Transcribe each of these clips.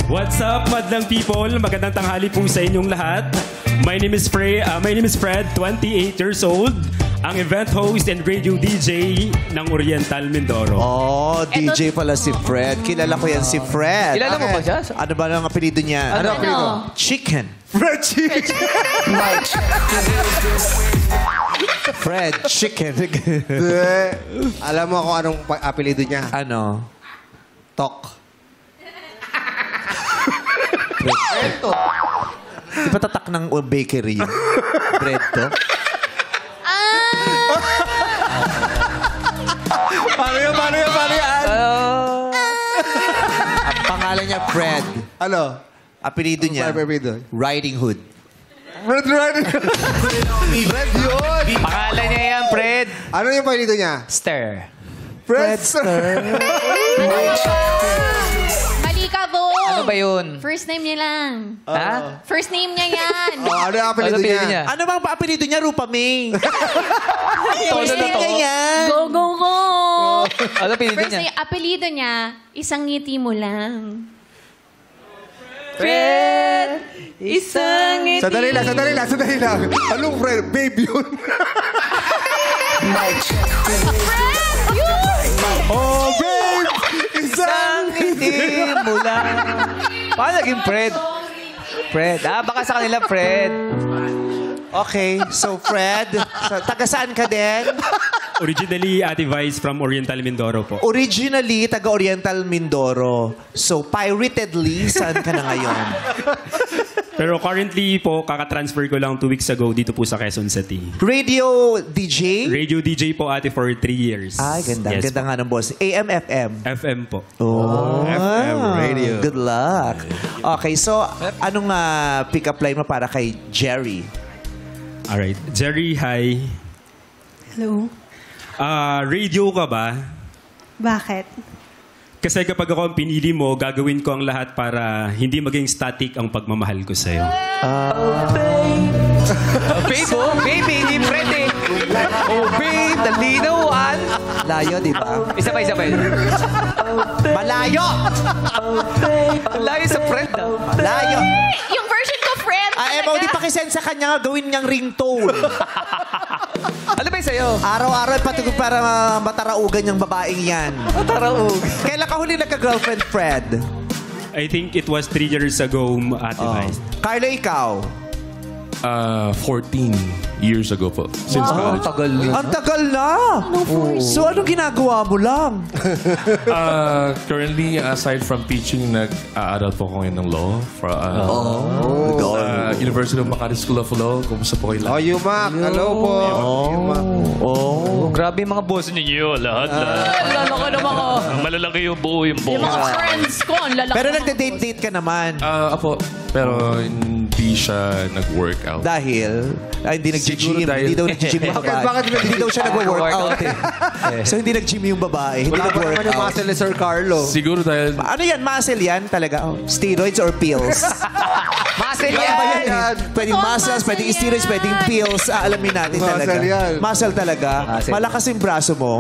What's up, madlang people? Magandang tanghali po sa inyong lahat. My name is Fred, 28 years old. Ang event host and radio DJ ng Oriental Mindoro. Oh, DJ pala si Fred. Kilala ko yan si Fred. Kilala mo ba siya? Ano ba ang apelido niya? Ano apelido? Chicken. Fred Chicken. Fred Chicken. Alam mo kung anong apelido niya? Ano? Tok. Di ba tatak ng bakery? Bread to? Paano yan? Ang pangalan niya, Fred. Ano? Apelido niya, Apelido? Riding Hood. Fred yun! Pangalan niya yan, Fred. Ano yung apelido niya? Stir. Fredster. Mali ka, Bo. Ano ba yun? First name niya lang. Ha? First name niya yan. Ano yung apelido niya? Ano bang apelido niya? Rupa May. Todo na to. Go, go, go. Ano apelido First niya? name, apelido niya, isang ngiti mo lang. Fred! Isang ngiti. Sandali lang. Anong Fred? Babe yun. Oh, babe! Isang ngiti mo lang. Paano naging Fred? Fred. Baka sa kanila, Fred. Okay, so Fred, taga saan ka din? Originally, Ate Vice from Oriental Mindoro po. Originally, taga Oriental Mindoro. So, piratedly, saan ka na ngayon? Pero currently po, kaka-transfer ko lang 2 weeks ago dito po sa Quezon City. Radio DJ? Radio DJ po, ate, for 3 years. Ay, ganda. Yes, Ganda nga ng boss. AM, FM. FM po. Oh, FM radio. Good luck. Okay, so, anong pick-up line mo para kay Jerry? Alright. Jerry, hi. Hello? Radio ka ba? Bakit? Kasi kapag ako ang pinili mo, gagawin ko ang lahat para hindi maging static ang pagmamahal ko sa'yo. Babe, oh. Babe, hindi Fred eh. Oh, babe, nalinawan. Layo, di ba? Isa pa. Malayo! Layo sa Fred. Malayo! Yung version ko, friend. Emma, di pakisend sa kanya, gawin niyang ringtone. Ano ba yung sa'yo? Araw-araw patugod para mataraugan yung babaeng yan. Taraog. Kailan ka huli nagka-girlfriend, Fred? I think it was 3 years ago, Ate Vice. Carlo, ikaw? 14 years ago po. Since college. Tagal yun. Ang tagal na! So, ano ginagawa mo lang? Currently, aside from teaching, nag-aaral po ako ngayon ng law. University of Makati School of Law. Kumusta po kayo Oh, lahat? Yumak. Hello po. Yumak. Oh, grabe yung mga boss ninyo. Lahat. Lalo ka naman ko. Malalaki yung buo yung Yung mga friends ko, ang lalaki. Pero nagde-date-date ka naman. Apo, pero hindi siya nag-workout. Dahil, hindi nag-gym. Siguro dahil- Hindi daw nag-gym yung babae. Bakit Hindi daw siya nag-workout eh. So, hindi nag-gym yung babae. Hindi Wala pa naman yung nag-workout. muscle ni Sir Carlo. Siguro dahil Ano yan? Muscle yan talaga? Oh, steroids or pills? Muscle Ano ba yan. yan? Pwedeng Totoo, muscles, muscle pwedeng yan. steroids, pwedeng pills. Alamin natin Muscle talaga. yan. Muscle talaga. Muscle. Malakas yung braso mo.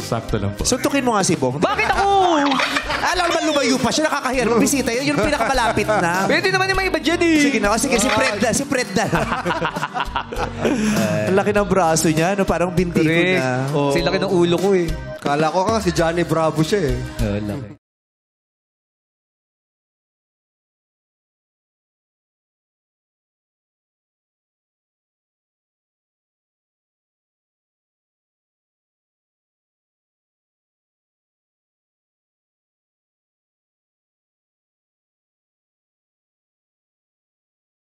sakto lang po. Suntukin mo nga si Bong. Bakit ako? Alam naman lumayo pa siya. Nakakahiya. Bisita yun. Yung pinakamalapit na. Pwede naman yung mga iba dyan eh. Sige na. O, sige, si Fred na. Si Fred na. Ang laki ng braso niya. No? Parang binti ko Correct. na. Kasi laki ng ulo ko eh. Kala ko si Johnny Bravo siya eh. Laki.